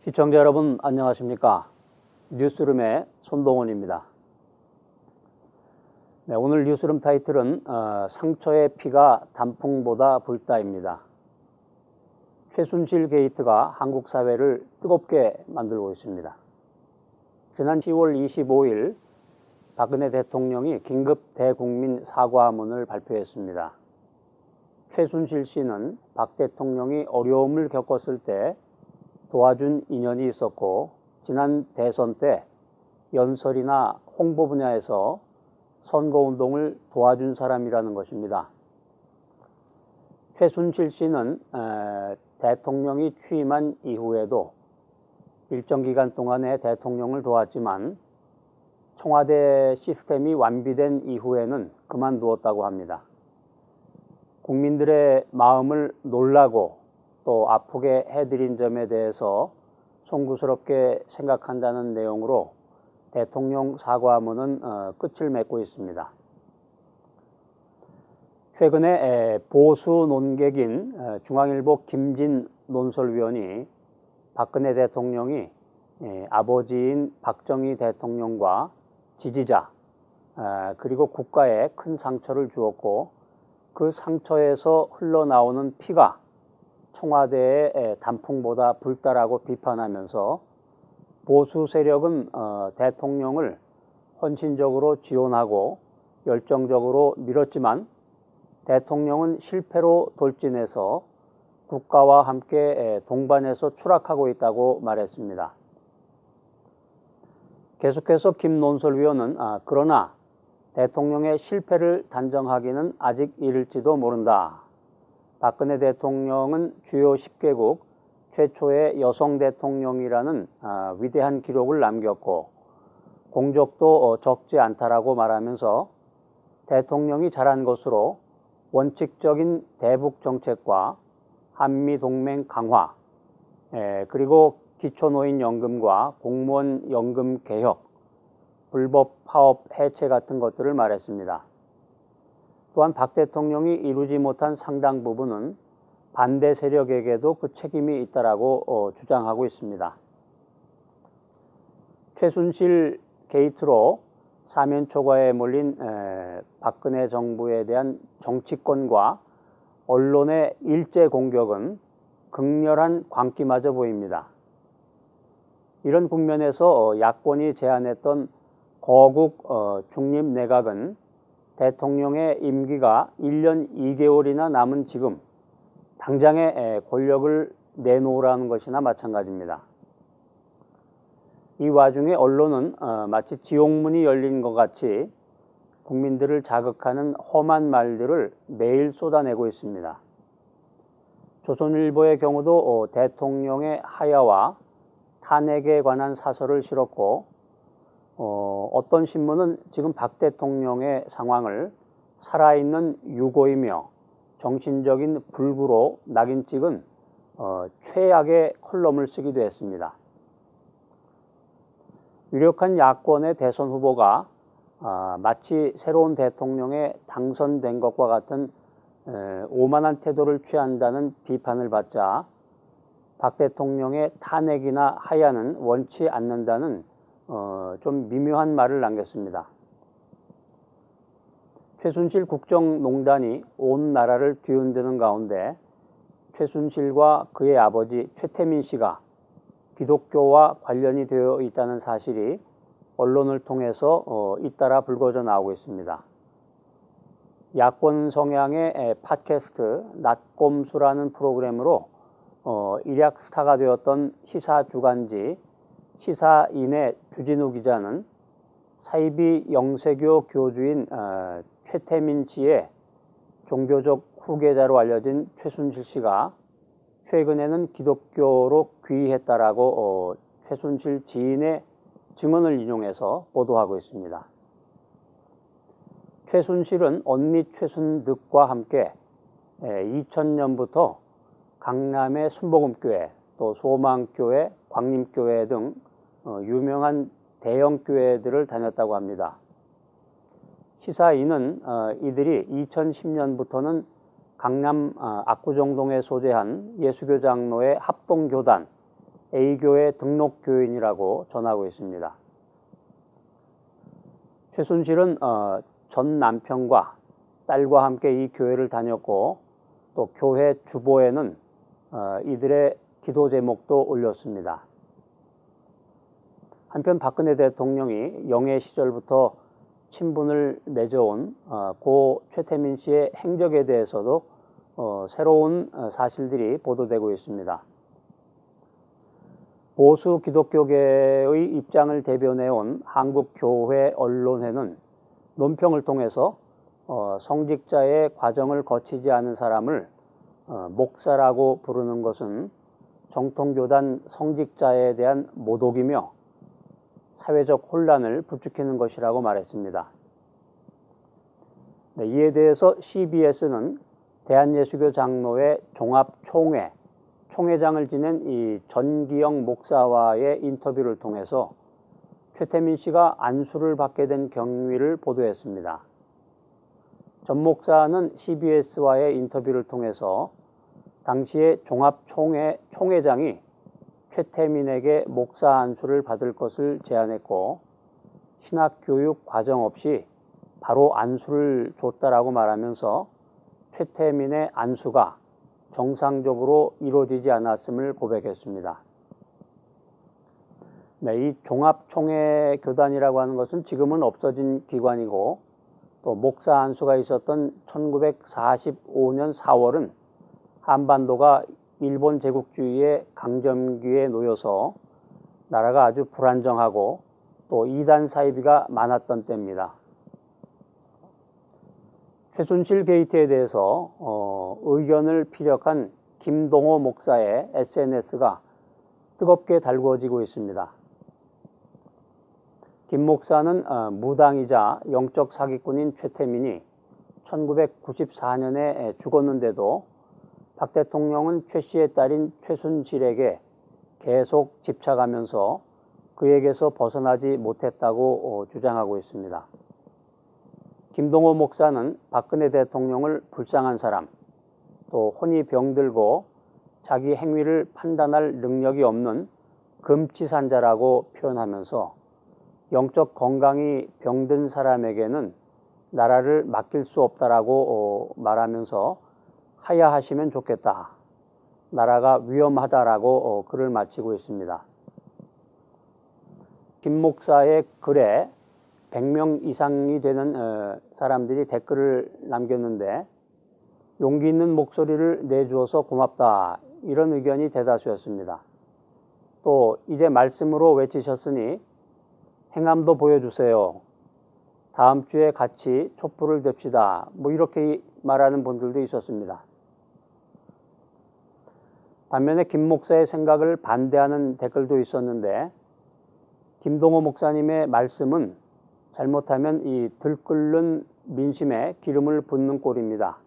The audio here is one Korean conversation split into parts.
시청자 여러분 안녕하십니까? 뉴스룸의 손동원입니다. 네, 오늘 뉴스룸 타이틀은 상처의 피가 단풍보다 붉다입니다. 최순실 게이트가 한국 사회를 뜨겁게 만들고 있습니다. 지난 10월 25일 박근혜 대통령이 긴급 대국민 사과문을 발표했습니다. 최순실 씨는 박 대통령이 어려움을 겪었을 때 도와준 인연이 있었고, 지난 대선 때 연설이나 홍보 분야에서 선거운동을 도와준 사람이라는 것입니다. 최순실 씨는 대통령이 취임한 이후에도 일정 기간 동안에 대통령을 도왔지만 청와대 시스템이 완비된 이후에는 그만두었다고 합니다. 국민들의 마음을 놀라고 또 아프게 해드린 점에 대해서 송구스럽게 생각한다는 내용으로 대통령 사과문은 끝을 맺고 있습니다. 최근에 보수 논객인 중앙일보 김진 논설위원이 박근혜 대통령이 아버지인 박정희 대통령과 지지자 그리고 국가에 큰 상처를 주었고, 그 상처에서 흘러나오는 피가 청와대의 단풍보다 붉다라고 비판하면서 보수 세력은 대통령을 헌신적으로 지원하고 열정적으로 밀었지만 대통령은 실패로 돌진해서 국가와 함께 동반해서 추락하고 있다고 말했습니다. 계속해서 김 논설위원은 그러나 대통령의 실패를 단정하기는 아직 이를지도 모른다. 박근혜 대통령은 주요 10개국 최초의 여성 대통령이라는 위대한 기록을 남겼고 공적도 적지 않다라고 말하면서 대통령이 잘한 것으로 원칙적인 대북 정책과 한미동맹 강화, 그리고 기초노인연금과 공무원 연금 개혁, 불법 파업 해체 같은 것들을 말했습니다. 또한 박 대통령이 이루지 못한 상당 부분은 반대 세력에게도 그 책임이 있다라고 주장하고 있습니다. 최순실 게이트로 사면 초과에 몰린 박근혜 정부에 대한 정치권과 언론의 일제 공격은 극렬한 광기마저 보입니다. 이런 국면에서 야권이 제안했던 거국 중립 내각은 대통령의 임기가 1년 2개월이나 남은 지금 당장의 권력을 내놓으라는 것이나 마찬가지입니다. 이 와중에 언론은 마치 지옥문이 열린 것 같이 국민들을 자극하는 험한 말들을 매일 쏟아내고 있습니다. 조선일보의 경우도 대통령의 하야와 탄핵에 관한 사설을 실었고, 어떤 신문은 지금 박 대통령의 상황을 살아있는 유고이며 정신적인 불구로 낙인 찍은 최악의 컬럼을 쓰기도 했습니다. 유력한 야권의 대선 후보가 마치 새로운 대통령에 당선된 것과 같은 오만한 태도를 취한다는 비판을 받자 박 대통령의 탄핵이나 하야는 원치 않는다는 좀 미묘한 말을 남겼습니다. 최순실 국정농단이 온 나라를 뒤흔드는 가운데 최순실과 그의 아버지 최태민 씨가 기독교와 관련이 되어 있다는 사실이 언론을 통해서 잇따라 불거져 나오고 있습니다. 야권 성향의 팟캐스트 낮꼼수라는 프로그램으로 일약 스타가 되었던 시사주간지 시사인의 주진우 기자는 사이비 영세교 교주인 최태민 씨의 종교적 후계자로 알려진 최순실 씨가 최근에는 기독교로 귀의했다라고 최순실 지인의 증언을 인용해서 보도하고 있습니다. 최순실은 언니 최순득과 함께 2000년부터 강남의 순복음교회, 또 소망교회, 광림교회 등 유명한 대형 교회들을 다녔다고 합니다. 시사인은 이들이 2010년부터는 강남 압구정동에 소재한 예수교 장로의 합동교단 A교회 등록 교인이라고 전하고 있습니다. 최순실은 전 남편과 딸과 함께 이 교회를 다녔고 또 교회 주보에는 이들의 기도 제목도 올렸습니다. 한편 박근혜 대통령이 영예 시절부터 친분을 맺어온 고 최태민 씨의 행적에 대해서도 새로운 사실들이 보도되고 있습니다. 보수 기독교계의 입장을 대변해온 한국교회 언론회는 논평을 통해서 성직자의 과정을 거치지 않은 사람을 목사라고 부르는 것은 정통교단 성직자에 대한 모독이며 사회적 혼란을 부추기는 것이라고 말했습니다. 네, 이에 대해서 CBS는 대한예수교 장로회 총회장을 지낸 이 전기영 목사와의 인터뷰를 통해서 최태민 씨가 안수를 받게 된 경위를 보도했습니다. 전 목사는 CBS와의 인터뷰를 통해서 당시에 총회장이 최태민에게 목사 안수를 받을 것을 제안했고 신학교육 과정 없이 바로 안수를 줬다라고 말하면서 최태민의 안수가 정상적으로 이루어지지 않았음을 고백했습니다. 네, 이 종합총회 교단이라고 하는 것은 지금은 없어진 기관이고 또 목사 안수가 있었던 1945년 4월은 한반도가 일본 제국주의의 강점기에 놓여서 나라가 아주 불안정하고 또 이단 사이비가 많았던 때입니다. 최순실 게이트에 대해서 의견을 피력한 김동호 목사의 SNS가 뜨겁게 달구어지고 있습니다. 김 목사는 무당이자 영적 사기꾼인 최태민이 1994년에 죽었는데도 박 대통령은 최 씨의 딸인 최순실에게 계속 집착하면서 그에게서 벗어나지 못했다고 주장하고 있습니다. 김동호 목사는 박근혜 대통령을 불쌍한 사람, 또 혼이 병들고 자기 행위를 판단할 능력이 없는 금치산자라고 표현하면서 영적 건강이 병든 사람에게는 나라를 맡길 수 없다라고 말하면서 하야하시면 좋겠다. 나라가 위험하다라고 글을 마치고 있습니다. 김 목사의 글에 100명 이상이 되는 사람들이 댓글을 남겼는데 용기 있는 목소리를 내주어서 고맙다. 이런 의견이 대다수였습니다. 또 이제 말씀으로 외치셨으니 행함도 보여주세요. 다음 주에 같이 촛불을 댑시다. 뭐 이렇게 말하는 분들도 있었습니다. 반면에 김 목사의 생각을 반대하는 댓글도 있었는데 김동호 목사님의 말씀은 잘못하면 이 들끓는 민심에 기름을 붓는 꼴입니다.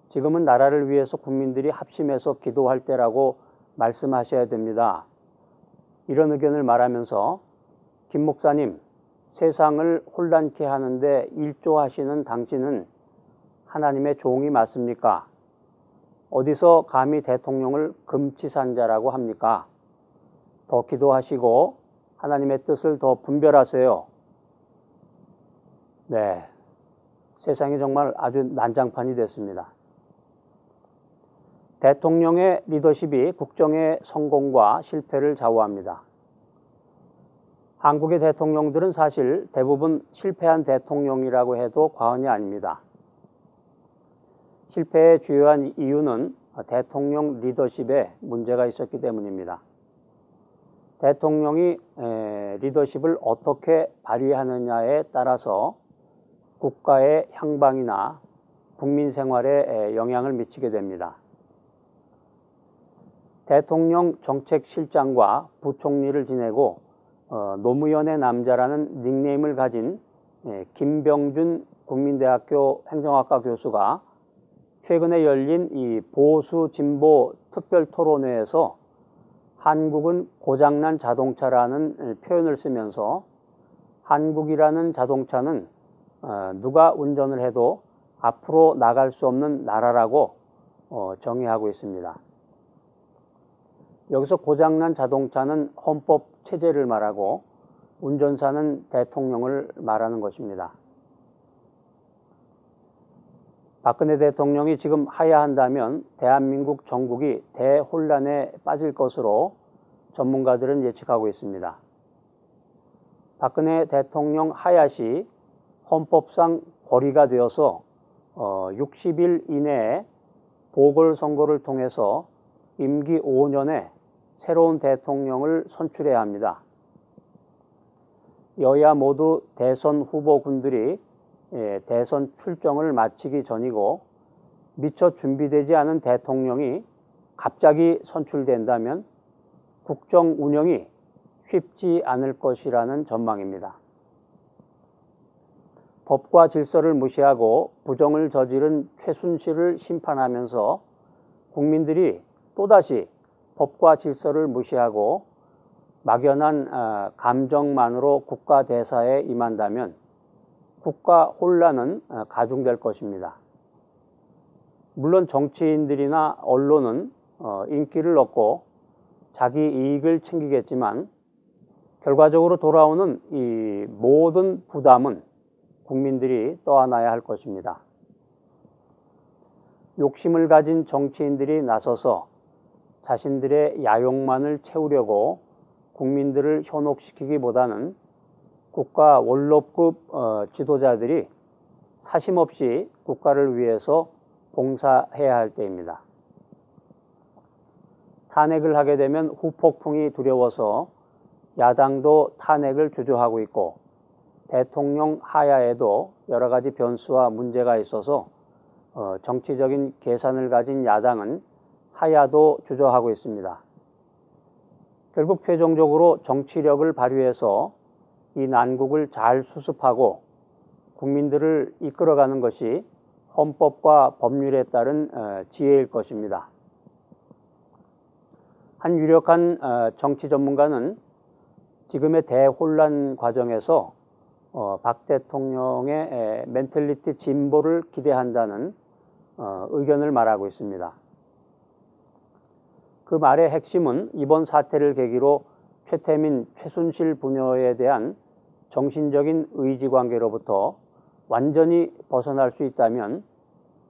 지금은 나라를 위해서 국민들이 합심해서 기도할 때라고 말씀하셔야 됩니다. 이런 의견을 말하면서 김 목사님, 세상을 혼란케 하는데 일조하시는 당신은 하나님의 종이 맞습니까? 어디서 감히 대통령을 금치산자라고 합니까? 더 기도하시고 하나님의 뜻을 더 분별하세요. 네, 세상이 정말 아주 난장판이 됐습니다. 대통령의 리더십이 국정의 성공과 실패를 좌우합니다. 한국의 대통령들은 사실 대부분 실패한 대통령이라고 해도 과언이 아닙니다. 실패의 주요한 이유는 대통령 리더십에 문제가 있었기 때문입니다. 대통령이 리더십을 어떻게 발휘하느냐에 따라서 국가의 향방이나 국민 생활에 영향을 미치게 됩니다. 대통령 정책실장과 부총리를 지내고 노무현의 남자라는 닉네임을 가진 김병준 국민대학교 행정학과 교수가 최근에 열린 이 보수 진보 특별 토론회에서 한국은 고장난 자동차라는 표현을 쓰면서 한국이라는 자동차는 누가 운전을 해도 앞으로 나갈 수 없는 나라라고 정의하고 있습니다. 여기서 고장난 자동차는 헌법 체제를 말하고 운전사는 대통령을 말하는 것입니다. 박근혜 대통령이 지금 하야한다면 대한민국 전국이 대혼란에 빠질 것으로 전문가들은 예측하고 있습니다. 박근혜 대통령 하야 시 헌법상 벌이가 되어서 60일 이내에 보궐선거를 통해서 임기 5년에 새로운 대통령을 선출해야 합니다. 여야 모두 대선 후보군들이 대선 출정을 마치기 전이고 미처 준비되지 않은 대통령이 갑자기 선출된다면 국정 운영이 쉽지 않을 것이라는 전망입니다. 법과 질서를 무시하고 부정을 저지른 최순실을 심판하면서 국민들이 또다시 법과 질서를 무시하고 막연한 감정만으로 국가 대사에 임한다면 국가 혼란은 가중될 것입니다. 물론 정치인들이나 언론은 인기를 얻고 자기 이익을 챙기겠지만 결과적으로 돌아오는 이 모든 부담은 국민들이 떠안아야 할 것입니다. 욕심을 가진 정치인들이 나서서 자신들의 야욕만을 채우려고 국민들을 현혹시키기보다는 국가 원로급 지도자들이 사심없이 국가를 위해서 봉사해야 할 때입니다. 탄핵을 하게 되면 후폭풍이 두려워서 야당도 탄핵을 주저하고 있고 대통령 하야에도 여러 가지 변수와 문제가 있어서 정치적인 계산을 가진 야당은 하야도 주저하고 있습니다. 결국 최종적으로 정치력을 발휘해서 이 난국을 잘 수습하고 국민들을 이끌어가는 것이 헌법과 법률에 따른 지혜일 것입니다. 한 유력한 정치 전문가는 지금의 대혼란 과정에서 박 대통령의 멘탈리티 진보를 기대한다는 의견을 말하고 있습니다. 그 말의 핵심은 이번 사태를 계기로 최태민, 최순실 부녀에 대한 정신적인 의지관계로부터 완전히 벗어날 수 있다면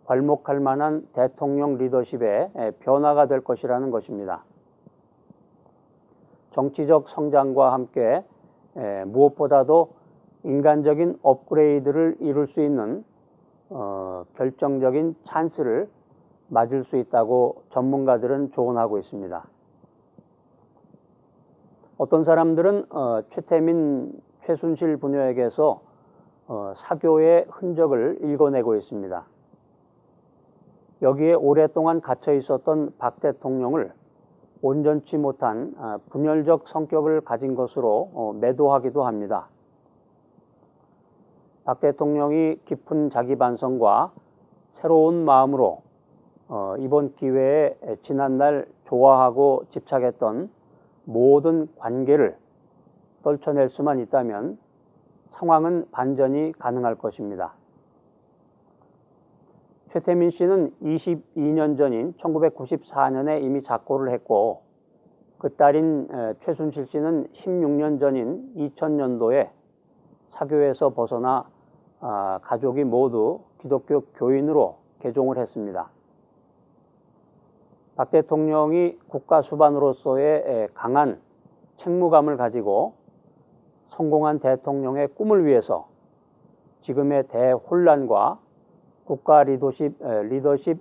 괄목할 만한 대통령 리더십의 변화가 될 것이라는 것입니다. 정치적 성장과 함께 무엇보다도 인간적인 업그레이드를 이룰 수 있는 결정적인 찬스를 맞을 수 있다고 전문가들은 조언하고 있습니다. 어떤 사람들은 최태민, 최순실 부녀에게서 사교의 흔적을 읽어내고 있습니다. 여기에 오랫동안 갇혀 있었던 박 대통령을 온전치 못한 분열적 성격을 가진 것으로 매도하기도 합니다. 박 대통령이 깊은 자기 반성과 새로운 마음으로 이번 기회에 지난날 좋아하고 집착했던 모든 관계를 떨쳐낼 수만 있다면 상황은 반전이 가능할 것입니다. 최태민 씨는 22년 전인 1994년에 이미 작고를 했고 그 딸인 최순실 씨는 16년 전인 2000년도에 사교에서 벗어나 가족이 모두 기독교 교인으로 개종을 했습니다. 박 대통령이 국가 수반으로서의 강한 책무감을 가지고 성공한 대통령의 꿈을 위해서 지금의 대혼란과 국가 리더십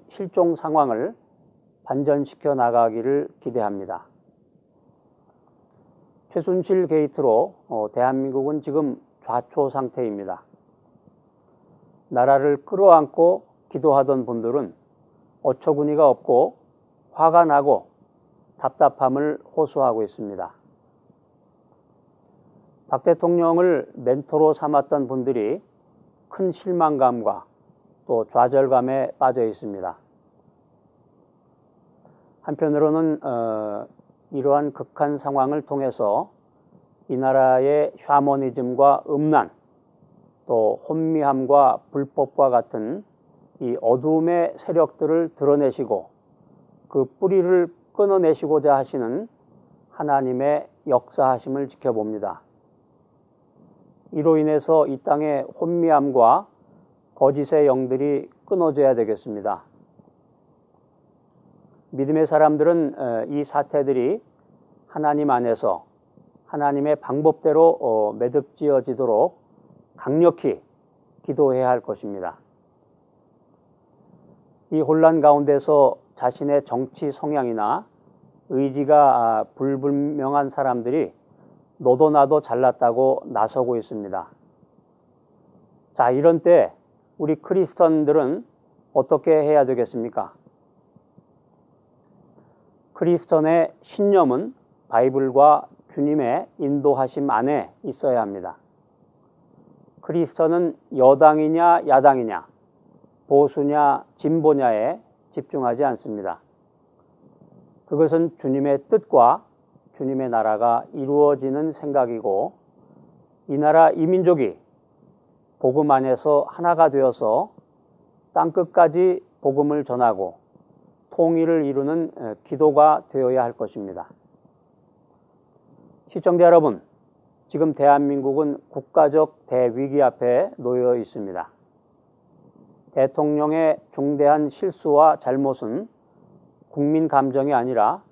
실종 상황을 반전시켜 나가기를 기대합니다. 최순실 게이트로 대한민국은 지금 좌초 상태입니다. 나라를 끌어안고 기도하던 분들은 어처구니가 없고 화가 나고 답답함을 호소하고 있습니다. 박 대통령을 멘토로 삼았던 분들이 큰 실망감과 또 좌절감에 빠져 있습니다. 한편으로는 이러한 극한 상황을 통해서 이 나라의 샤머니즘과 음란, 또 혼미함과 불법과 같은 이 어둠의 세력들을 드러내시고 그 뿌리를 끊어내시고자 하시는 하나님의 역사하심을 지켜봅니다. 이로 인해서 이 땅의 혼미함과 거짓의 영들이 끊어져야 되겠습니다. 믿음의 사람들은 이 사태들이 하나님 안에서 하나님의 방법대로 매듭지어지도록 강력히 기도해야 할 것입니다. 이 혼란 가운데서 자신의 정치 성향이나 의지가 불분명한 사람들이 너도 나도 잘났다고 나서고 있습니다. 자, 이런 때 우리 크리스천들은 어떻게 해야 되겠습니까? 크리스천의 신념은 바이블과 주님의 인도하심 안에 있어야 합니다. 크리스천은 여당이냐 야당이냐, 보수냐 진보냐에 집중하지 않습니다. 그것은 주님의 뜻과 주님의 나라가 이루어지는 생각이고, 이 나라 이 민족이 복음 안에서 하나가 되어서 땅끝까지 복음을 전하고 통일을 이루는 기도가 되어야 할 것입니다. 시청자 여러분, 지금 대한민국은 국가적 대위기 앞에 놓여 있습니다. 대통령의 중대한 실수와 잘못은 국민 감정이 아니라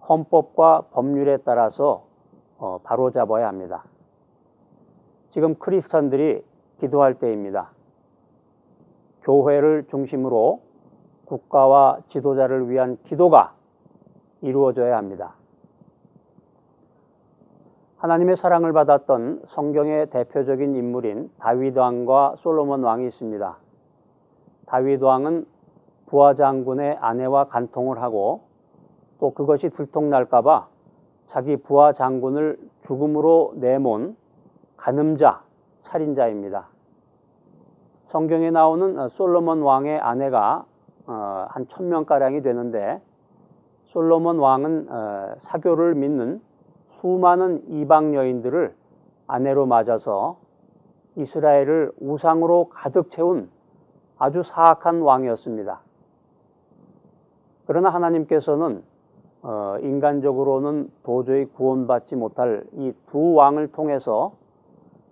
헌법과 법률에 따라서 바로잡아야 합니다. 지금 크리스천들이 기도할 때입니다. 교회를 중심으로 국가와 지도자를 위한 기도가 이루어져야 합니다. 하나님의 사랑을 받았던 성경의 대표적인 인물인 다윗 왕과 솔로몬 왕이 있습니다. 다윗 왕은 부하 장군의 아내와 간통을 하고 또 그것이 들통날까 봐 자기 부하 장군을 죽음으로 내몬 간음자, 살인자입니다. 성경에 나오는 솔로몬 왕의 아내가 한 1000명가량이 되는데, 솔로몬 왕은 사교를 믿는 수많은 이방 여인들을 아내로 맞아서 이스라엘을 우상으로 가득 채운 아주 사악한 왕이었습니다. 그러나 하나님께서는 인간적으로는 도저히 구원받지 못할 이 두 왕을 통해서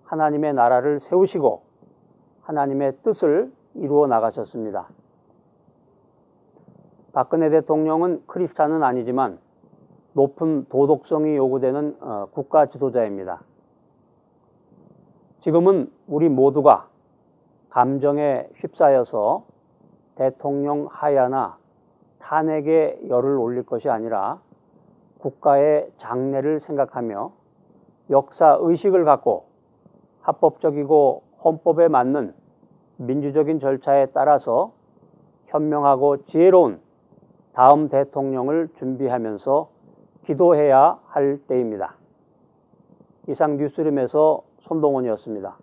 하나님의 나라를 세우시고 하나님의 뜻을 이루어 나가셨습니다. 박근혜 대통령은 크리스찬은 아니지만 높은 도덕성이 요구되는 국가 지도자입니다. 지금은 우리 모두가 감정에 휩싸여서 대통령 하야나 탄핵에 열을 올릴 것이 아니라 국가의 장래를 생각하며 역사의식을 갖고 합법적이고 헌법에 맞는 민주적인 절차에 따라서 현명하고 지혜로운 다음 대통령을 준비하면서 기도해야 할 때입니다. 이상 뉴스룸에서 손동원이었습니다.